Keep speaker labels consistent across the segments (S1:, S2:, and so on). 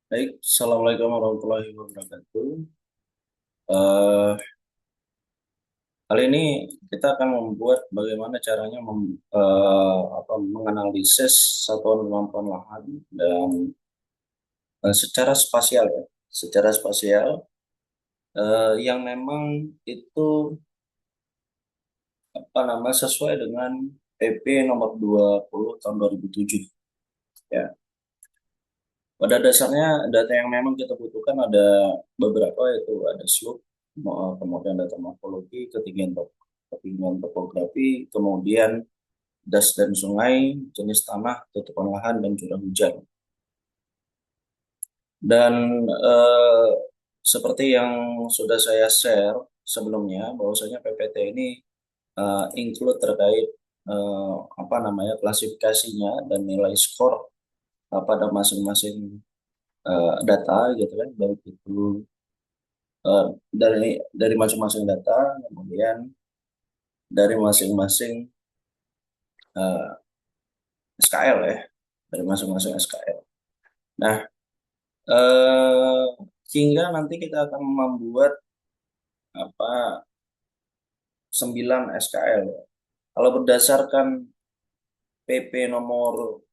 S1: Baik, Assalamualaikum warahmatullahi wabarakatuh. Eh, Kali ini kita akan membuat bagaimana caranya menganalisis satuan kemampuan lahan dan secara spasial ya, secara spasial yang memang itu sesuai dengan PP nomor 20 tahun 2007 ya. Pada dasarnya data yang memang kita butuhkan ada beberapa, yaitu ada slope, kemudian data morfologi, ketinggian topografi, kemudian das dan sungai, jenis tanah, tutupan lahan, dan curah hujan. Dan eh, seperti yang sudah saya share sebelumnya, bahwasanya PPT ini include terkait klasifikasinya dan nilai skor pada masing-masing data gitu kan, baik itu eh, dari masing-masing data, kemudian dari masing-masing eh, SKL ya, dari masing-masing SKL. Nah, eh, hingga nanti kita akan membuat apa 9 SKL ya. Kalau berdasarkan PP nomor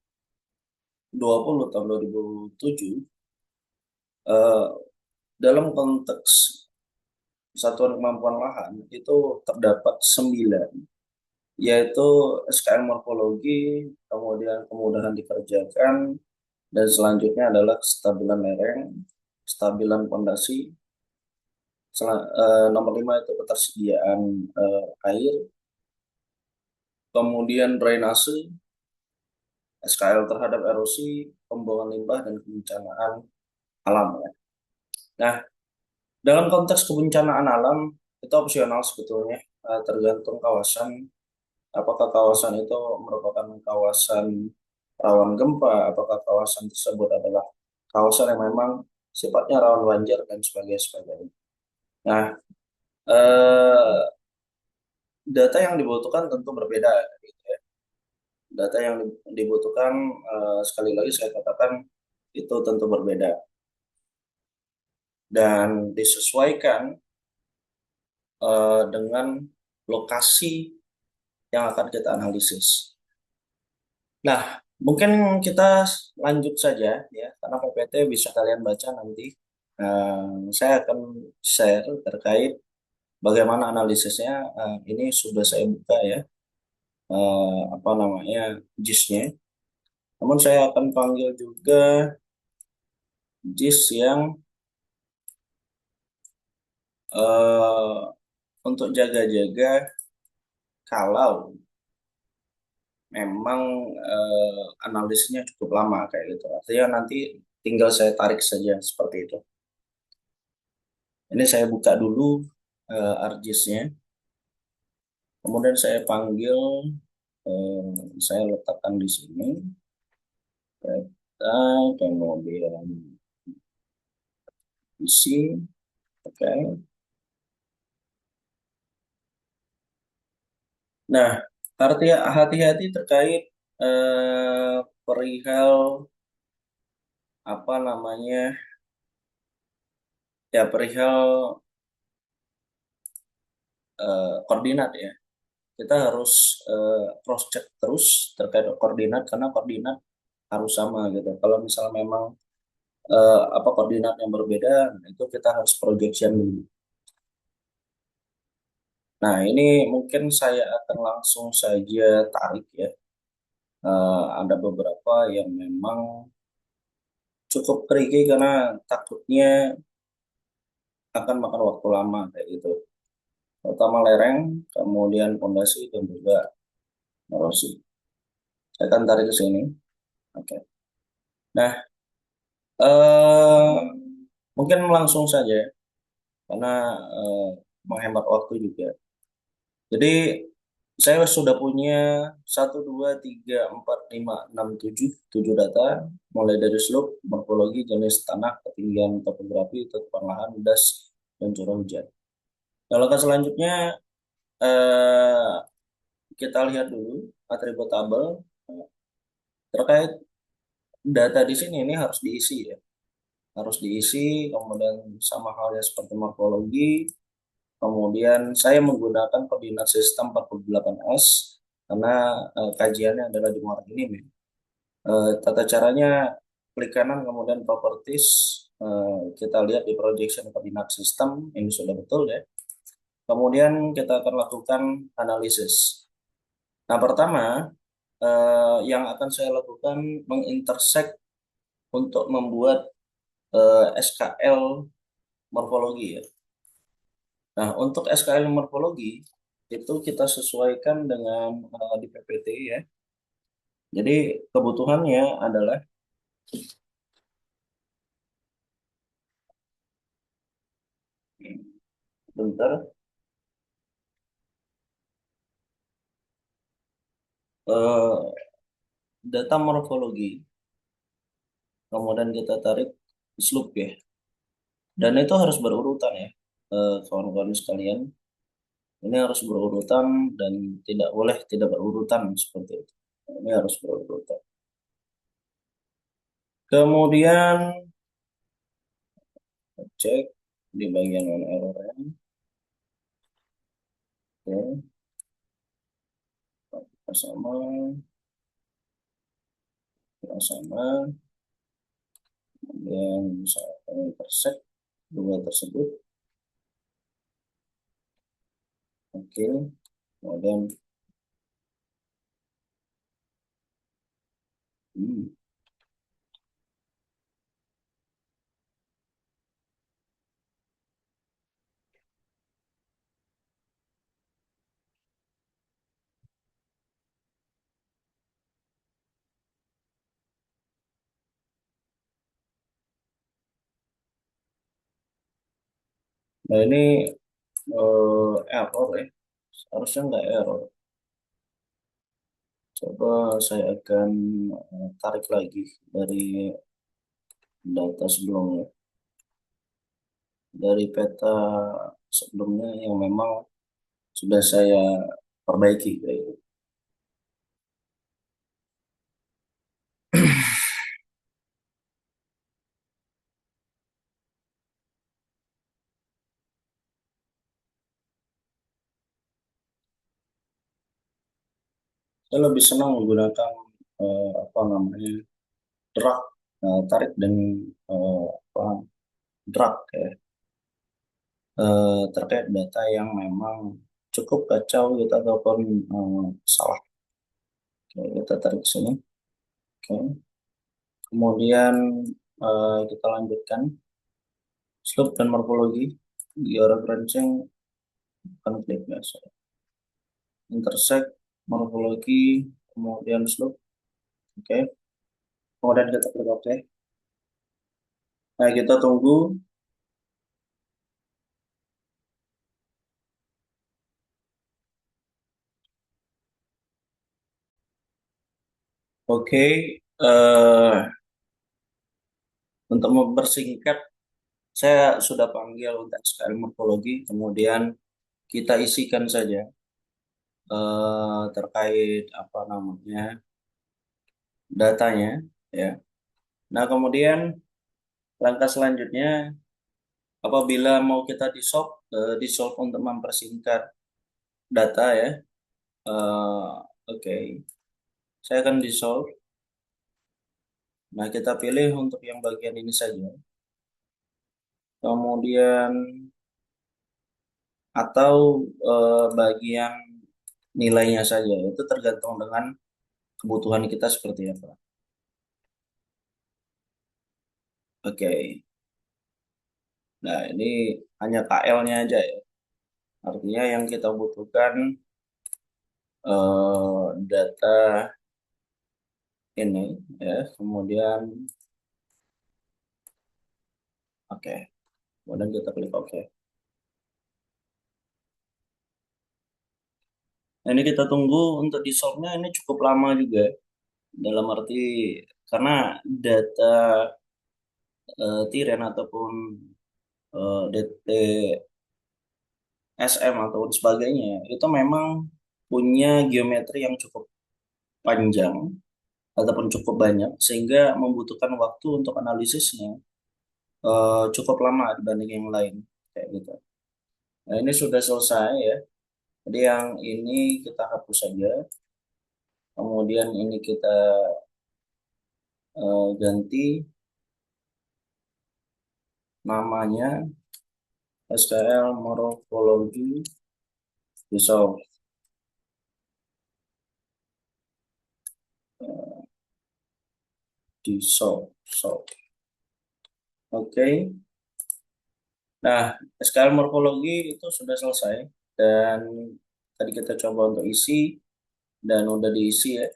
S1: 20 tahun 2007, eh, dalam konteks satuan kemampuan lahan itu terdapat 9, yaitu SKL morfologi, kemudian kemudahan dikerjakan, dan selanjutnya adalah kestabilan lereng, kestabilan pondasi. Nomor 5 itu ketersediaan air, kemudian drainase, SKL terhadap erosi, pembuangan limbah, dan kebencanaan alam ya. Nah, dalam konteks kebencanaan alam itu opsional sebetulnya, tergantung kawasan. Apakah kawasan itu merupakan kawasan rawan gempa, apakah kawasan tersebut adalah kawasan yang memang sifatnya rawan banjir dan sebagainya. Nah, eh, data yang dibutuhkan tentu berbeda gitu ya. Data yang dibutuhkan, sekali lagi saya katakan, itu tentu berbeda dan disesuaikan dengan lokasi yang akan kita analisis. Nah, mungkin kita lanjut saja ya, karena PPT bisa kalian baca nanti. Saya akan share terkait bagaimana analisisnya. Ini sudah saya buka ya, JIS-nya. Namun saya akan panggil juga JIS yang eh, untuk jaga-jaga kalau memang analisisnya cukup lama kayak gitu. Artinya nanti tinggal saya tarik saja seperti itu. Ini saya buka dulu ArcGIS-nya, kemudian saya panggil, saya letakkan di sini, data, kemudian isi, oke. Nah, hati-hati terkait perihal apa namanya perihal koordinat ya. Kita harus cross check terus terkait koordinat, karena koordinat harus sama gitu. Kalau misalnya memang koordinat yang berbeda, itu kita harus projection dulu. Nah, ini mungkin saya akan langsung saja tarik ya. Ada beberapa yang memang cukup tricky karena takutnya akan makan waktu lama kayak gitu. Pertama lereng, kemudian pondasi, dan juga erosi. Saya akan tarik ke sini. Oke. Nah, eh, mungkin langsung saja karena eh, menghemat waktu juga. Jadi saya sudah punya 1, 2, 3, 4, 5, 6, 7 data, mulai dari slope, morfologi, jenis tanah, ketinggian topografi, tutupan lahan, das, dan curah hujan. Nah, langkah selanjutnya, eh, kita lihat dulu atribut tabel terkait data di sini. Ini harus diisi ya. harus diisi, kemudian sama halnya seperti morfologi. Kemudian saya menggunakan koordinat sistem 48S karena kajiannya adalah di muara ini. Tata caranya klik kanan kemudian properties, kita lihat di projection koordinat sistem ini sudah betul ya. Kemudian kita akan lakukan analisis. Nah, pertama yang akan saya lakukan mengintersect untuk membuat SKL morfologi ya. Nah, untuk SKL morfologi itu kita sesuaikan dengan di PPT ya. Jadi kebutuhannya adalah bentar, eh, data morfologi, kemudian kita tarik slope ya. Dan itu harus berurutan ya, kawan-kawan sekalian. Ini harus berurutan dan tidak boleh tidak berurutan seperti itu. Ini harus berurutan. Kemudian cek di bagian mana errornya. Oke, sama, sama, kemudian misalkan intersect dua tersebut. Oke, kemudian hmm, nah ini error ya. Harusnya nggak error. Coba saya akan tarik lagi dari data sebelumnya, dari peta sebelumnya yang memang sudah saya perbaiki kayak gitu. Saya lebih senang menggunakan apa namanya drag, tarik dan apa drag ya, terkait data yang memang cukup kacau gitu ataupun salah. Oke, kita tarik ke sini. Oke. Kemudian kita lanjutkan slope dan morfologi georeferencing konflik ya. Sorry. Intersect morfologi kemudian slope. Oke. Kemudian kita klik OK. Nah, kita tunggu. Oke, untuk mempersingkat, saya sudah panggil untuk SKL morfologi, kemudian kita isikan saja terkait apa namanya datanya, ya. Nah, kemudian langkah selanjutnya, apabila mau kita di solve untuk mempersingkat data ya, oke, saya akan di solve. Nah, kita pilih untuk yang bagian ini saja. Kemudian atau bagian nilainya saja. Itu tergantung dengan kebutuhan kita seperti apa. Oke. Nah, ini hanya KL-nya aja ya. Artinya yang kita butuhkan data ini ya. Kemudian oke. Kemudian kita klik oke. Nah, ini kita tunggu untuk di solve-nya ini cukup lama juga. Dalam arti karena data tiren ataupun DTSM ataupun sebagainya itu memang punya geometri yang cukup panjang ataupun cukup banyak sehingga membutuhkan waktu untuk analisisnya. cukup lama dibanding yang lain kayak gitu. Nah, ini sudah selesai ya. Jadi yang ini kita hapus saja. Kemudian ini kita ganti namanya SKL Morphology Resolve. Dissolve. Solve. Oke. Nah, SKL morfologi itu sudah selesai dan tadi kita coba untuk isi dan udah diisi ya,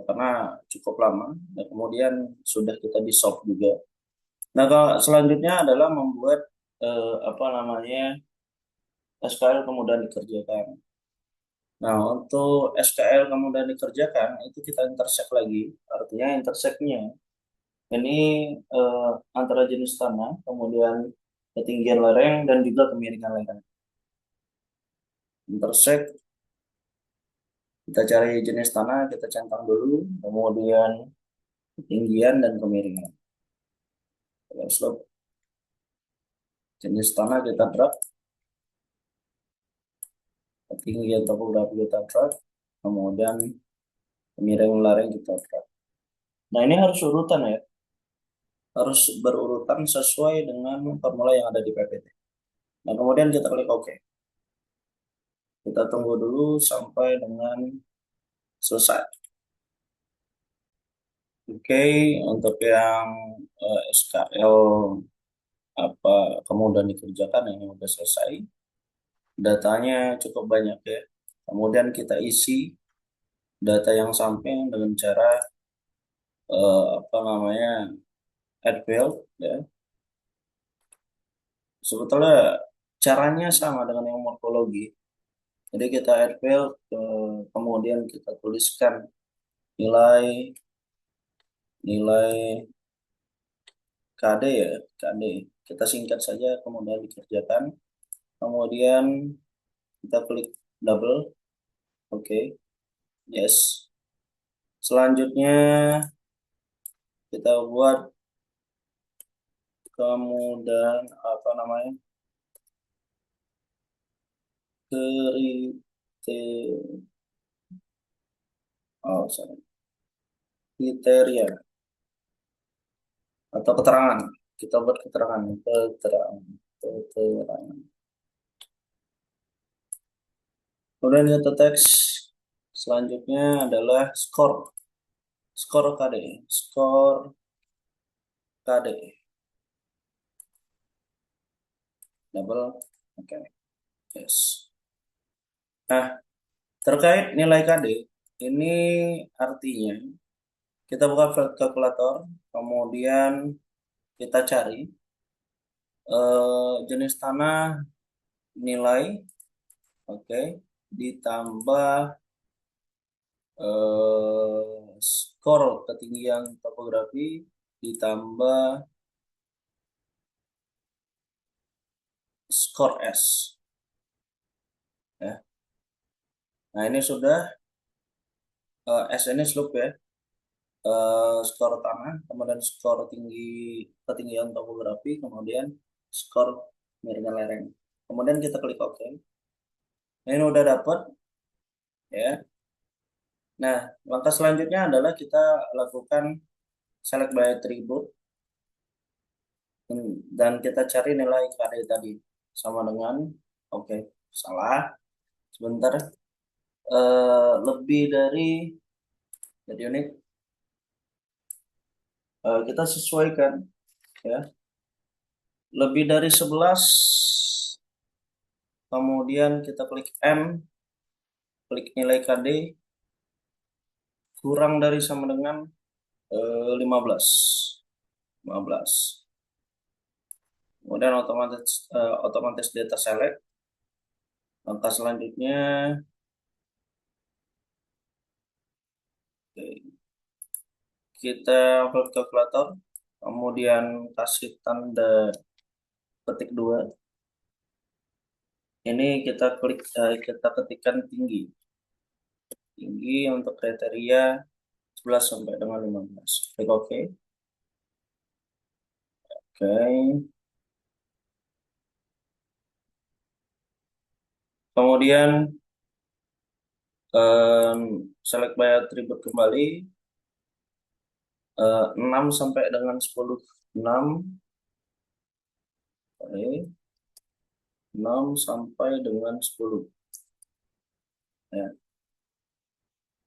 S1: karena cukup lama. Dan kemudian sudah kita di solve juga. Nah, kalau selanjutnya adalah membuat apa namanya SKL kemudian dikerjakan. Nah, untuk SKL kemudian dikerjakan itu kita intersect lagi. Artinya intersectnya ini antara jenis tanah, kemudian ketinggian lereng dan juga kemiringan lereng. Intersect, kita cari jenis tanah, kita centang dulu, kemudian ketinggian dan kemiringan. Kalau slope jenis tanah kita drag, ketinggian topografi kita drag, kemudian kemiringan lereng kita drag. Nah, ini harus urutan ya, harus berurutan sesuai dengan formula yang ada di PPT. Nah, kemudian kita klik OK. Kita tunggu dulu sampai dengan selesai. Oke, untuk yang SKL apa kemudian dikerjakan ini udah selesai. Datanya cukup banyak ya. Kemudian kita isi data yang sampai dengan cara apa namanya add field ya. Sebetulnya caranya sama dengan yang morfologi. Jadi kita add field, kemudian kita tuliskan nilai nilai KD ya, KD. Kita singkat saja kemudian dikerjakan. Kemudian kita klik double, oke, yes. Selanjutnya kita buat kemudian apa namanya kriteria, oh sorry, kriteria atau keterangan. Kita buat keterangan. Kemudian kita teks selanjutnya adalah skor KD, skor KD, double, oke, yes. Nah, terkait nilai KD ini artinya kita buka file kalkulator, kemudian kita cari jenis tanah nilai, oke, ditambah skor ketinggian topografi ditambah skor S ya. Nah, ini sudah S ini slope ya. Skor tanah, kemudian skor ketinggian topografi, kemudian skor miringan lereng. Kemudian kita klik OK. Nah, ini udah dapat ya. Nah, langkah selanjutnya adalah kita lakukan select by attribute dan kita cari nilai KD tadi sama dengan oke, salah sebentar, lebih dari jadi unit, kita sesuaikan ya, lebih dari 11, kemudian kita klik M, klik nilai KD kurang dari sama dengan 15, 15. Kemudian otomatis data select. Langkah selanjutnya, oke, kita upload kalkulator, kemudian kasih tanda petik 2. Ini kita klik, kita ketikkan tinggi. Tinggi untuk kriteria 11 sampai dengan 15. Klik OK. Oke. Kemudian select by attribute kembali 6 sampai dengan 10. 6, oke. 6 sampai dengan 10. Ya.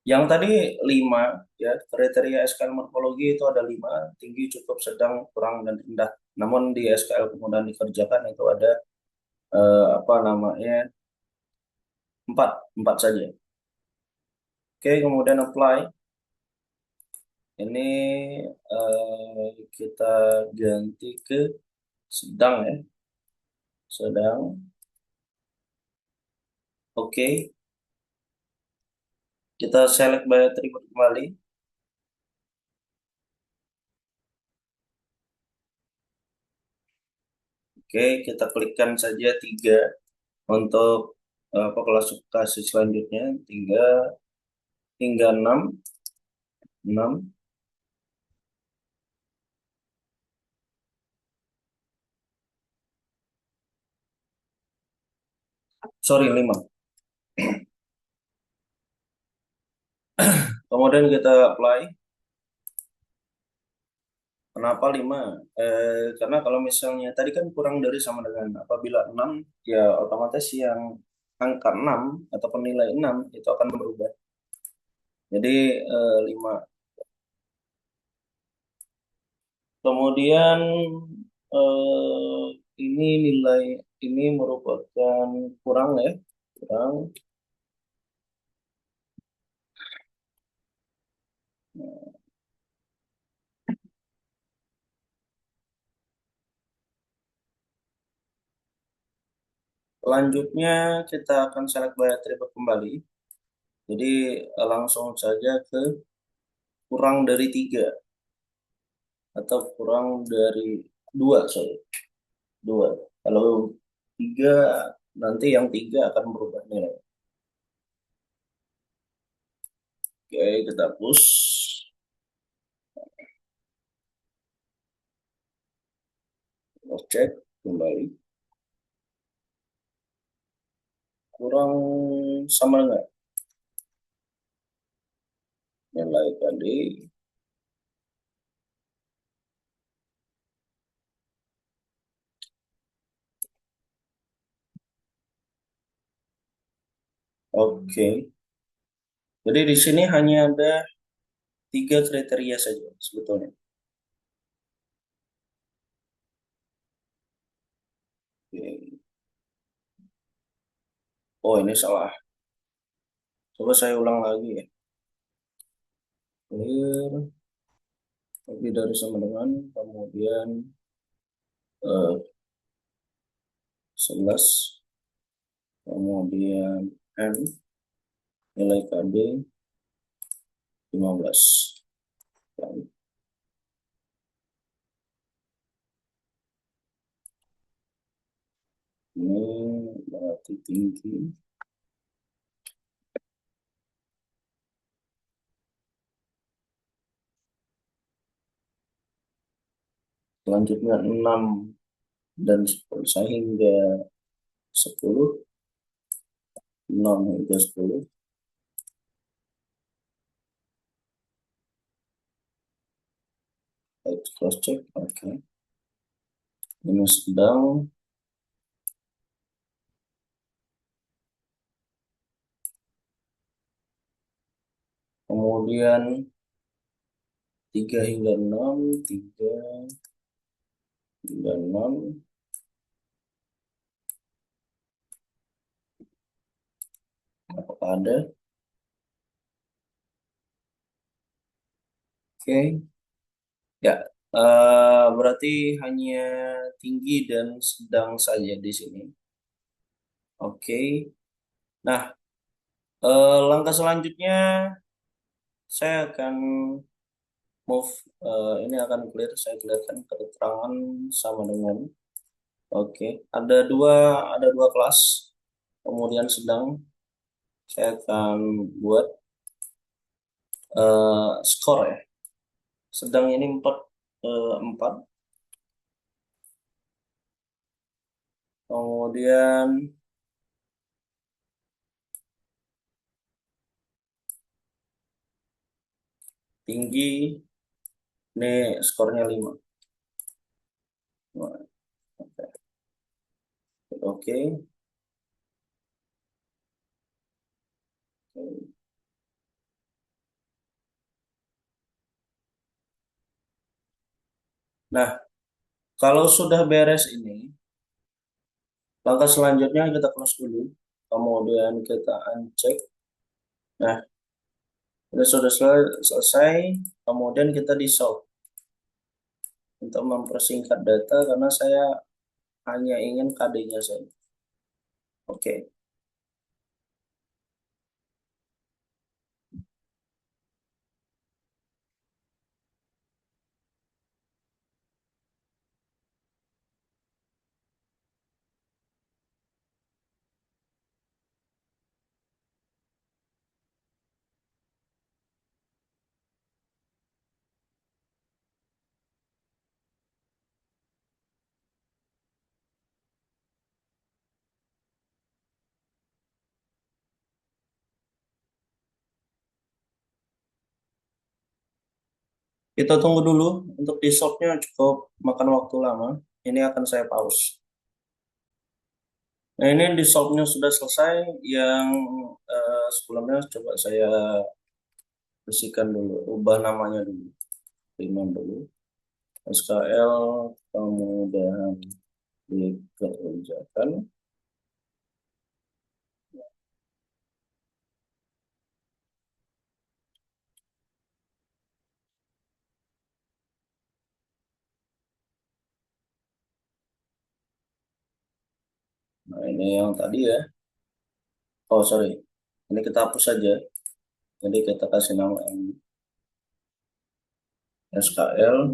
S1: Yang tadi 5 ya, kriteria SKL morfologi itu ada 5, tinggi, cukup, sedang, kurang, dan rendah. Namun di SKL kemudahan dikerjakan itu ada apa namanya, 4, 4 saja. Oke, kemudian apply. Ini kita ganti ke sedang ya, sedang. Oke, kita select by attribute kembali. Oke, kita klikkan saja 3 untuk apa klasifikasi selanjutnya, 3 hingga 6. 6, sorry, 5. Kemudian kita apply. Kenapa 5? Karena kalau misalnya tadi kan kurang dari sama dengan, apabila 6 ya otomatis yang angka 6 atau nilai 6 itu akan berubah. Jadi 5. Kemudian eh, ini nilai ini merupakan kurang ya, kurang. Selanjutnya kita akan select by attribute kembali. Jadi langsung saja ke kurang dari 3 atau kurang dari 2 sorry. 2. Kalau 3 nanti yang 3 akan berubah nilai. Oke, kita push. Kita cek kembali. Kurang sama nggak nilai tadi? Oke. Jadi di sini hanya ada 3 kriteria saja sebetulnya. Oke. Oh, ini salah. Coba saya ulang lagi ya. Clear, lebih dari sama dengan, kemudian 11, kemudian N, nilai KB 15. Dan ini berarti tinggi. Selanjutnya 6 dan 10 hingga 10. 6 hingga 10. Let's cross check. Oke. Ini sedang. Kemudian 3 hingga 6. 3 hingga 6. Apakah ada? Oke. Ya, berarti hanya tinggi dan sedang saja di sini. Oke. Nah, langkah selanjutnya saya akan move. Ini akan clear. Saya clearkan keterangan sama dengan. Oke. Ada dua kelas. Kemudian sedang. Saya akan buat skor ya. Sedang ini 4, 4. Kemudian tinggi, ini skornya 5. Oke. Nah, kalau sudah beres ini, langkah selanjutnya kita close dulu. Kemudian kita uncheck. Nah, ini sudah selesai. Kemudian kita di solve untuk mempersingkat data karena saya hanya ingin KD-nya saja. Oke. Kita tunggu dulu untuk di solve-nya cukup makan waktu lama. Ini akan saya pause. Nah, ini di solve-nya sudah selesai. Yang sebelumnya coba saya bersihkan dulu, ubah namanya dulu. Terima dulu. SKL kemudahan dikerjakan. Nah, ini yang tadi ya. Oh, sorry. Ini kita hapus saja. Jadi kita kasih nama yang SKL,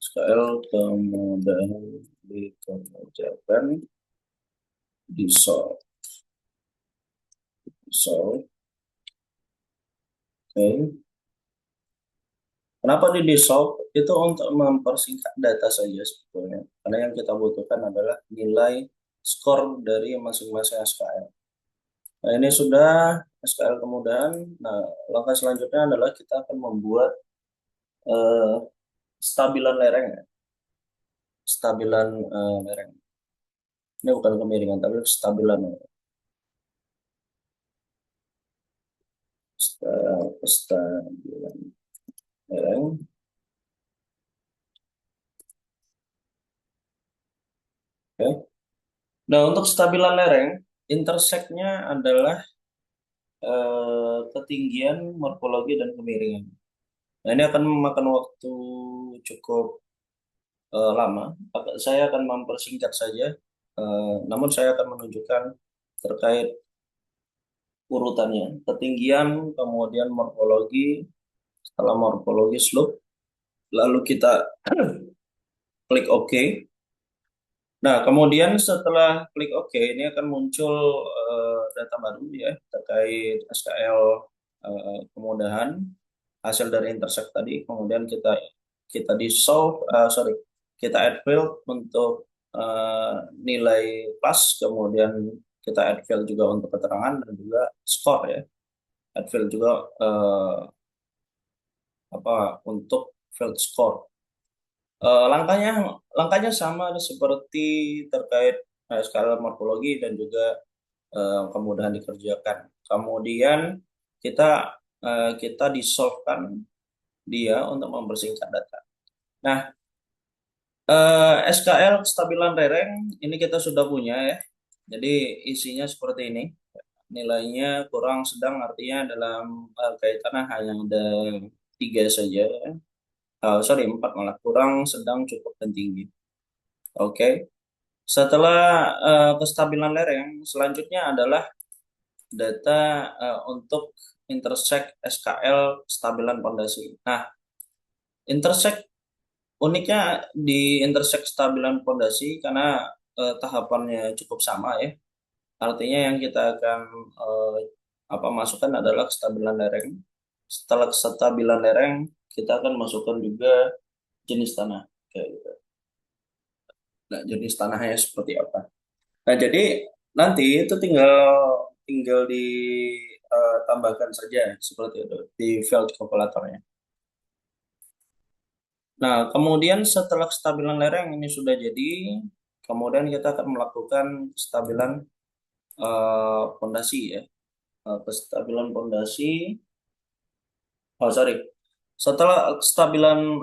S1: SKL kemudahan dikerjakan di solve. Solve. Oke. Kenapa di dissolve? Itu untuk mempersingkat data saja sebetulnya. Karena yang kita butuhkan adalah nilai skor dari masing-masing SKL. Nah, ini sudah SKL kemudahan. Nah, langkah selanjutnya adalah kita akan membuat eh, stabilan lereng ya. Stabilan lereng. Ini bukan kemiringan, tapi stabilan. Stabilan lereng. Oke. Nah, untuk stabilan lereng, interseknya adalah ketinggian, morfologi, dan kemiringan. Nah, ini akan memakan waktu cukup lama. Saya akan mempersingkat saja, namun saya akan menunjukkan terkait urutannya. Ketinggian, kemudian morfologi, setelah morfologi slope, lalu kita klik OK. Nah, kemudian setelah klik OK, ini akan muncul data baru ya terkait SKL kemudahan hasil dari intersect tadi. Kemudian kita kita di solve, sorry, kita add field untuk nilai pas, kemudian kita add field juga untuk keterangan dan juga skor ya. Add field juga apa untuk field score. Langkahnya langkahnya sama seperti terkait skala morfologi dan juga kemudahan dikerjakan. Kemudian kita kita disolvekan dia untuk mempersingkat data. Nah, SKL kestabilan lereng ini kita sudah punya ya. Jadi isinya seperti ini. Nilainya kurang sedang artinya dalam kaitannya hanya ada 3 saja. Sorry, 4 malah. Kurang, sedang, cukup, dan tinggi. Oke. Setelah kestabilan lereng, selanjutnya adalah data untuk intersect SKL kestabilan pondasi. Nah, intersect uniknya di intersect kestabilan pondasi karena tahapannya cukup sama ya. Artinya yang kita akan masukkan adalah kestabilan lereng. Setelah kestabilan lereng, kita akan masukkan juga jenis tanah kayak gitu. Nah, jenis tanahnya seperti apa. Nah, jadi nanti itu tinggal tinggal ditambahkan saja seperti itu di field kalkulatornya. Nah, kemudian setelah kestabilan lereng ini sudah jadi, kemudian kita akan melakukan kestabilan pondasi ya. Kestabilan pondasi, oh sorry, setelah kestabilan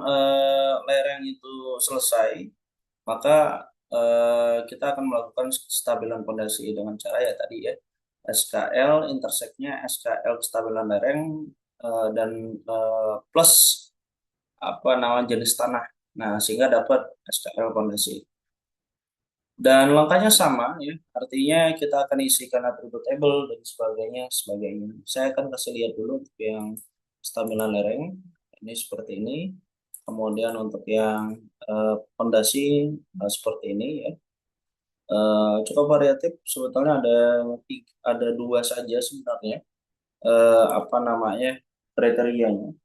S1: lereng itu selesai, maka kita akan melakukan kestabilan pondasi dengan cara ya tadi ya, SKL interseknya SKL kestabilan lereng dan plus apa nama jenis tanah. Nah, sehingga dapat SKL pondasi. Dan langkahnya sama ya, artinya kita akan isikan atribut table dan sebagainya. Saya akan kasih lihat dulu untuk yang kestabilan lereng, ini seperti ini. Kemudian untuk yang pondasi seperti ini ya. Cukup variatif, sebetulnya ada dua saja sebenarnya apa namanya kriterianya.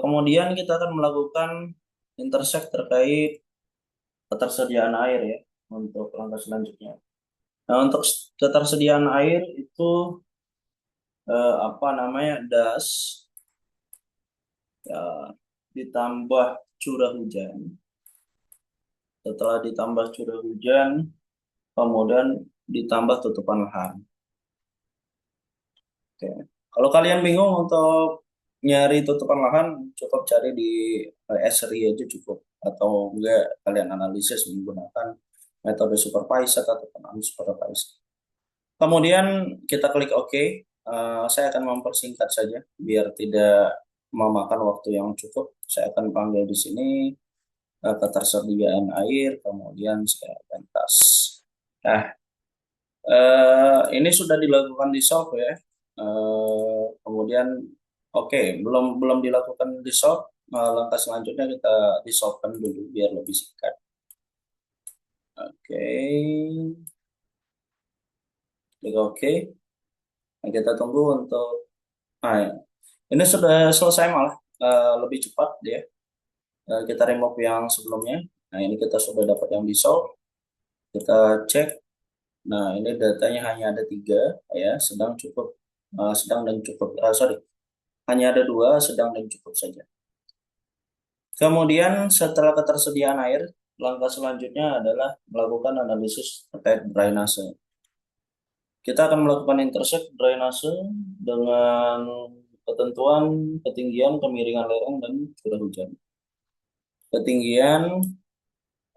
S1: Kemudian kita akan melakukan intersect terkait ketersediaan air ya untuk langkah selanjutnya. Nah, untuk ketersediaan air itu apa namanya das ya, ditambah curah hujan. Setelah ditambah curah hujan, kemudian ditambah tutupan lahan. Oke. Kalau kalian bingung untuk nyari tutupan lahan, cukup cari di Esri aja cukup. Atau enggak kalian analisis menggunakan metode supervised ataupun unsupervised. Kemudian kita klik OK. Saya akan mempersingkat saja biar tidak memakan waktu yang cukup. Saya akan panggil di sini ketersediaan air, kemudian saya akan tas. Nah, ini sudah dilakukan di solve ya. Kemudian oke, belum belum dilakukan di solve. Langkah selanjutnya kita di solve dulu biar lebih singkat. Oke, klik oke. Nah, kita tunggu untuk. Nah, ya. Ini sudah selesai malah lebih cepat dia. Kita remove yang sebelumnya. Nah, ini kita sudah dapat yang di solve. Kita cek. Nah, ini datanya hanya ada tiga ya, sedang cukup, sedang dan cukup. Sorry, hanya ada dua, sedang dan cukup saja. Kemudian setelah ketersediaan air, langkah selanjutnya adalah melakukan analisis terkait drainase. Kita akan melakukan intersect drainase dengan ketentuan ketinggian, kemiringan lereng, dan curah hujan. Ketinggian,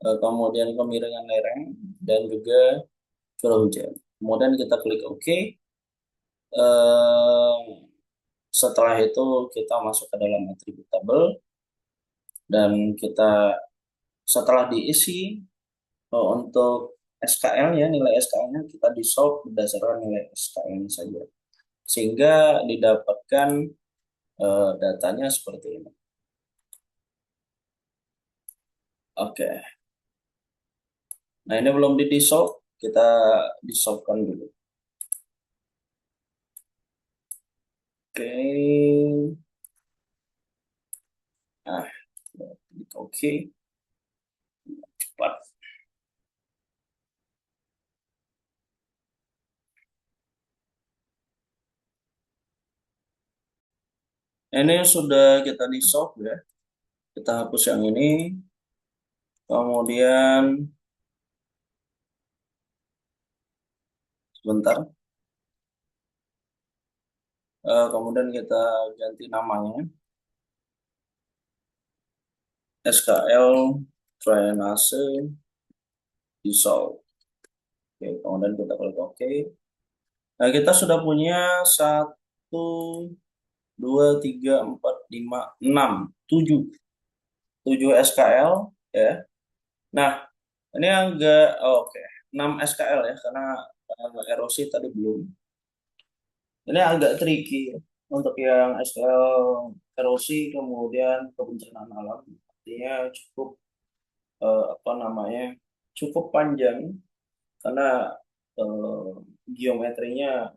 S1: kemudian kemiringan lereng, dan juga curah hujan. Kemudian kita klik OK. Setelah itu kita masuk ke dalam atribut tabel dan kita setelah diisi untuk SKL-nya, nilai SKL-nya kita di solve berdasarkan nilai SKL saja. Sehingga didapatkan datanya seperti ini. Oke. Nah, ini belum di solve, kita di solve-kan dulu. Oke. Nah, oke. Cepat. Ini sudah kita di solve ya. Kita hapus yang ini. Kemudian sebentar. Kemudian kita ganti namanya SKL drainase dissolve. Oke, kemudian kita klik OK. Nah, kita sudah punya 1, 2, 3, 4, 5, 6, 7 SKL ya. Nah, ini agak oke, 6 SKL ya karena erosi tadi belum. Ini agak tricky ya, untuk yang SKL erosi kemudian kebencanaan alam. Artinya cukup apa namanya? Cukup panjang karena eh, geometrinya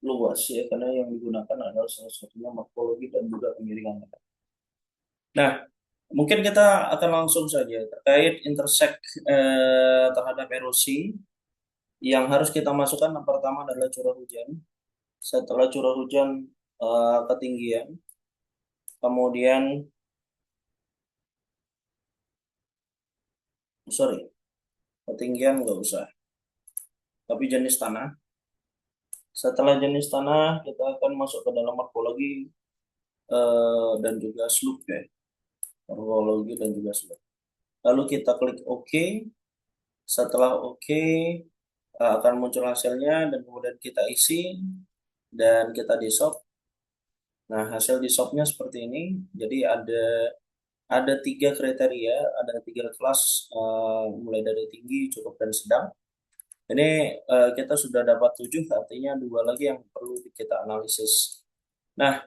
S1: luas ya karena yang digunakan adalah salah satunya morfologi dan juga kemiringan. Nah, Mungkin kita akan langsung saja terkait intersect terhadap erosi. Yang harus kita masukkan yang pertama adalah curah hujan. Setelah curah hujan, ketinggian, kemudian sorry, ketinggian nggak usah, tapi jenis tanah. Setelah jenis tanah, kita akan masuk ke dalam morfologi dan juga slope ya, morfologi dan juga slope. Lalu kita klik OK. Setelah OK, akan muncul hasilnya dan kemudian kita isi dan kita di shop. Nah, hasil di shopnya seperti ini. Jadi ada tiga kriteria, ada tiga kelas, mulai dari tinggi, cukup, dan sedang. Ini kita sudah dapat 7, artinya dua lagi yang perlu kita analisis. Nah,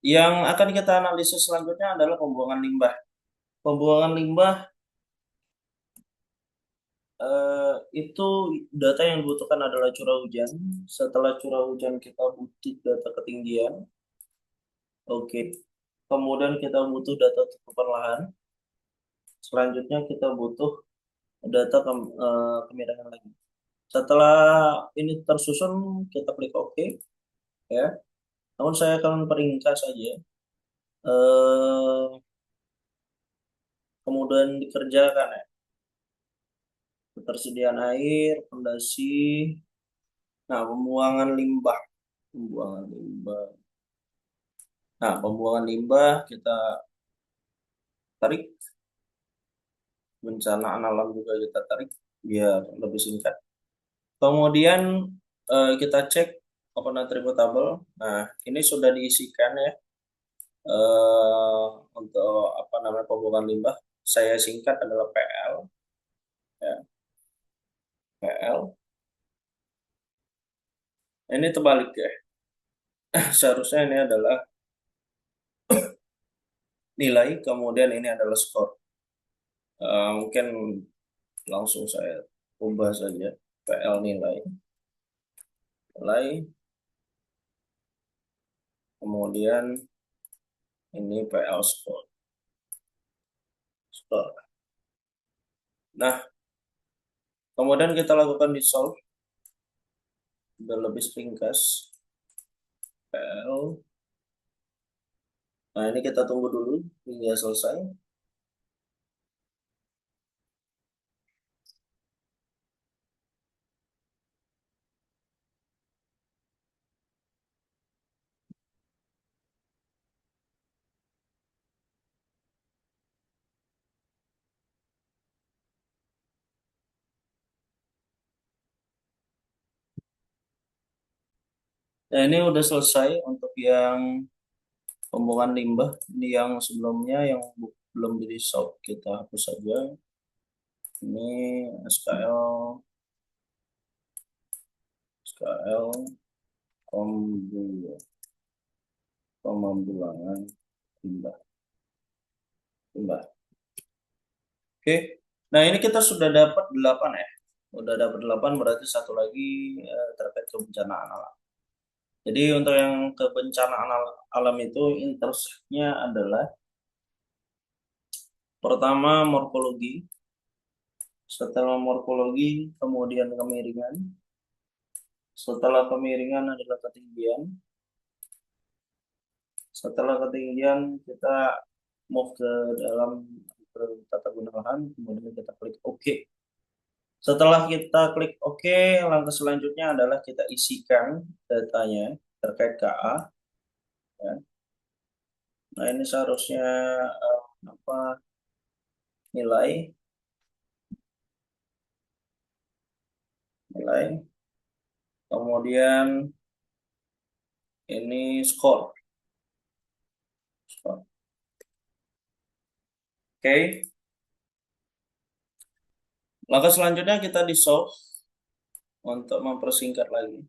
S1: yang akan kita analisis selanjutnya adalah pembuangan limbah. Pembuangan limbah itu data yang dibutuhkan adalah curah hujan. Setelah curah hujan kita butuh data ketinggian. Oke. Kemudian kita butuh data tutupan lahan. Selanjutnya kita butuh data kemiringan lagi. Setelah ini tersusun, kita klik OK ya. Namun saya akan peringkas saja. Eh, Kemudian dikerjakan ya. Ketersediaan air, pondasi, nah pembuangan limbah. Pembuangan limbah. Nah, pembuangan limbah kita tarik, bencana alam juga kita tarik biar lebih singkat. Kemudian kita cek open attributable. Nah, ini sudah diisikan ya, untuk apa namanya pembuangan limbah. Saya singkat adalah PL ya, PL. Ini terbalik ya. Seharusnya ini adalah nilai, kemudian ini adalah skor. Mungkin langsung saya ubah saja PL nilai, nilai, kemudian ini PL skor. Skor. Nah, kemudian kita lakukan di solve, biar lebih ringkas. PL. Nah, ini kita tunggu dulu hingga selesai. Nah, ini udah selesai untuk yang pembuangan limbah. Ini yang sebelumnya yang belum di solve, kita hapus saja. Ini SKL, SKL pembuangan limbah. Limbah. Oke. Nah, ini kita sudah dapat 8 ya. Udah dapat 8, berarti satu lagi terkait kebencanaan alam. Jadi untuk yang kebencanaan alam itu interseknya adalah pertama morfologi, setelah morfologi kemudian kemiringan, setelah kemiringan adalah ketinggian, setelah ketinggian kita move ke dalam ke tata guna lahan, kemudian kita klik OK. Setelah kita klik OK, langkah selanjutnya adalah kita isikan datanya terkait KA. Ya. Nah, ini seharusnya apa nilai, nilai, kemudian ini skor. Skor. Oke. Langkah selanjutnya kita di solve untuk mempersingkat lagi.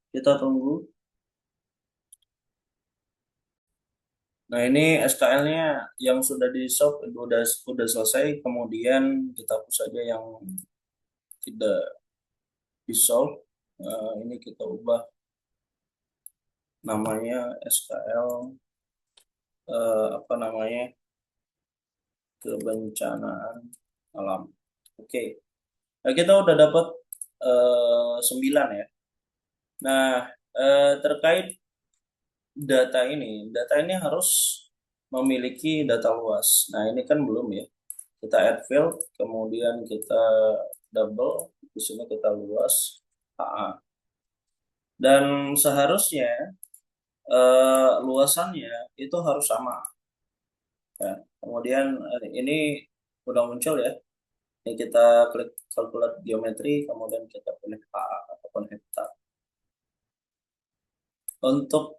S1: Kita tunggu. Nah, ini SKL-nya yang sudah di solve udah selesai, kemudian kita hapus saja yang tidak. di solve. Ini kita ubah namanya SKL, apa namanya, kebencanaan alam. Oke. Nah, kita udah dapat 9 ya. Nah, terkait data ini harus memiliki data luas. Nah, ini kan belum ya. Kita add field, kemudian kita double, di sini kita luas AA. Dan seharusnya luasannya itu harus sama. Ya. Kemudian ini udah muncul ya. Ini kita klik calculate geometri, kemudian kita pilih AA ataupun hektar. Untuk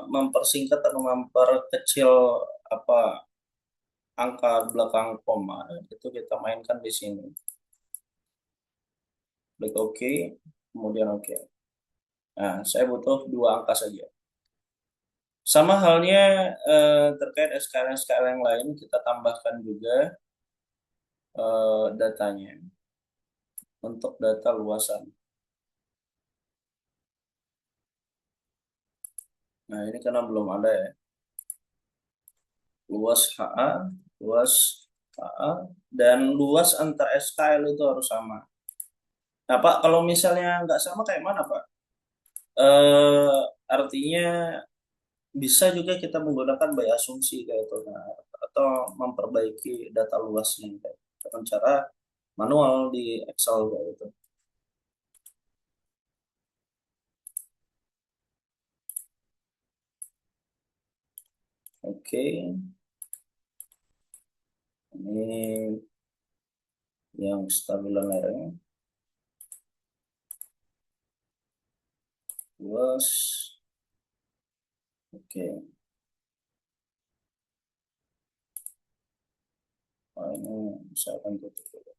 S1: mempersingkat atau memperkecil apa angka belakang koma itu kita mainkan di sini. Klik OK, kemudian OK. Nah, saya butuh 2 angka saja. Sama halnya terkait SKL-SKL yang lain, kita tambahkan juga datanya untuk data luasan. Nah, ini karena belum ada ya. Luas HA, luas HA, dan luas antar SKL itu harus sama. Nah, Pak, kalau misalnya nggak sama kayak mana, Pak? Eh, Artinya bisa juga kita menggunakan by asumsi kayak itu, nah, atau memperbaiki data luasnya kayak dengan cara manual di Excel kayak itu. Oke, ini yang stabilan lereng luas. Oke, nah, ini saya akan tutup dulu.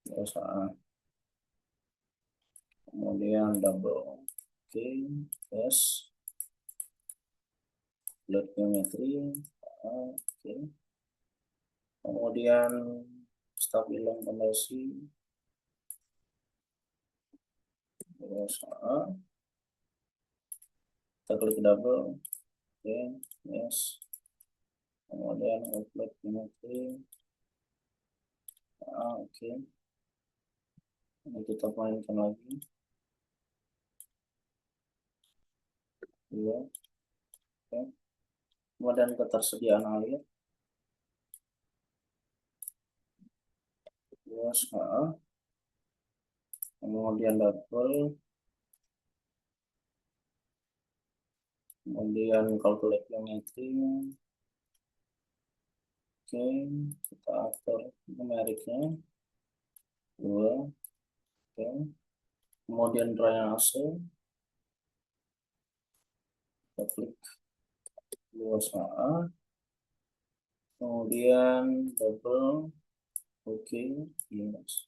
S1: Terus, kemudian double. Oke, yes, bulat geometri. Oke, kemudian stabilan fondasi. Terus, kita klik double. Oke, yes, kemudian bulat geometri. Oke, ini kita mainkan lagi. Dua, oke. Kemudian ketersediaan air. Luas, kemudian double, kemudian calculate geometri. Oke, kita atur numeriknya 2, oke. Kemudian drainase, kita klik luas HA, kemudian double, oke, yes.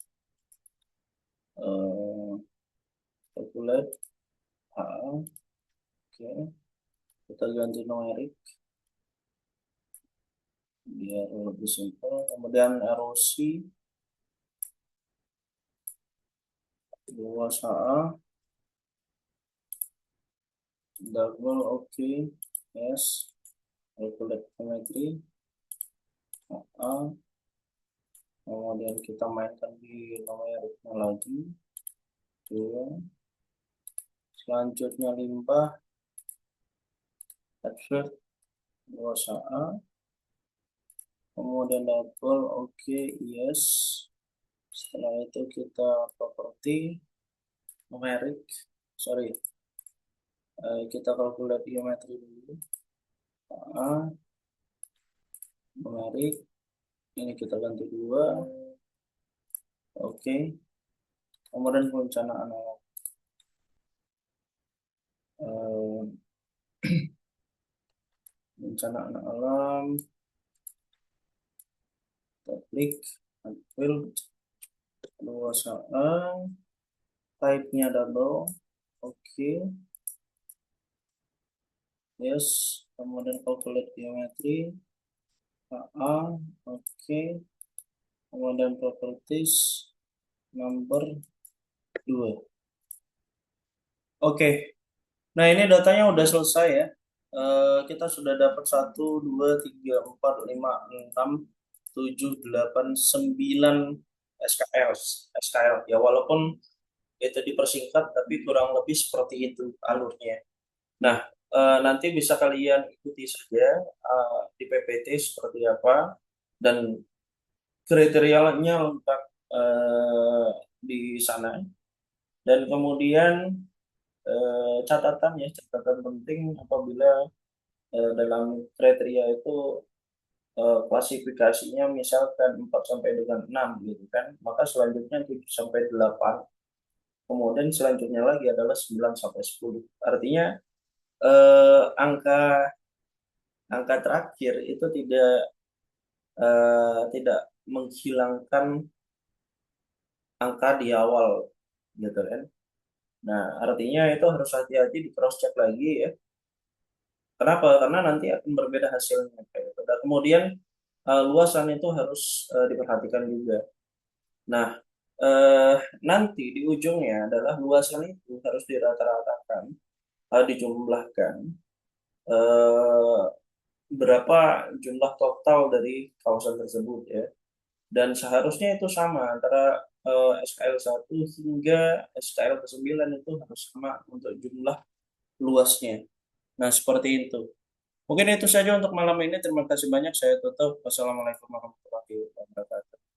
S1: Calculate HA, oke. Kita ganti numerik biar lebih simpel. Kemudian erosi luas HA, double, oke, yes. Calculate geometri HA, kemudian kita mainkan di numeriknya lagi 2. Selanjutnya limbah advert luas HA, kemudian double, oke, yes. Setelah itu kita properti numerik, sorry, kita calculate geometri dulu. Numerik ini kita ganti 2, oke. Kemudian perencanaan alam, perencanaan alam, kita klik build luas HA, type-nya double, oke, yes. Kemudian calculate geometri, Oke. Kemudian properties number 2. Oke. Nah, ini datanya udah selesai ya. Kita sudah dapat 1, 2, 3, 4, 5, 6, 7, 8, 9 SKL. SKL ya, walaupun itu dipersingkat, tapi kurang lebih seperti itu alurnya. Nah, nanti bisa kalian ikuti saja di PPT seperti apa dan kriterianya lengkap di sana. Dan kemudian catatan penting apabila dalam kriteria itu klasifikasinya misalkan 4 sampai dengan 6 gitu kan, maka selanjutnya 7 sampai 8, kemudian selanjutnya lagi adalah 9 sampai 10. Artinya angka angka terakhir itu tidak menghilangkan angka di awal gitu kan. Nah, artinya itu harus hati-hati di cross check lagi ya. Kenapa? Karena nanti akan berbeda hasilnya kayak gitu. Dan kemudian luasan itu harus diperhatikan juga. Nah, eh, nanti di ujungnya adalah luasan itu harus dirata-ratakan, dijumlahkan eh, berapa jumlah total dari kawasan tersebut ya. Dan seharusnya itu sama antara SKL 1 hingga SKL 9 itu harus sama untuk jumlah luasnya. Nah, seperti itu. Mungkin itu saja untuk malam ini. Terima kasih banyak. Saya tutup. Wassalamualaikum warahmatullahi wabarakatuh.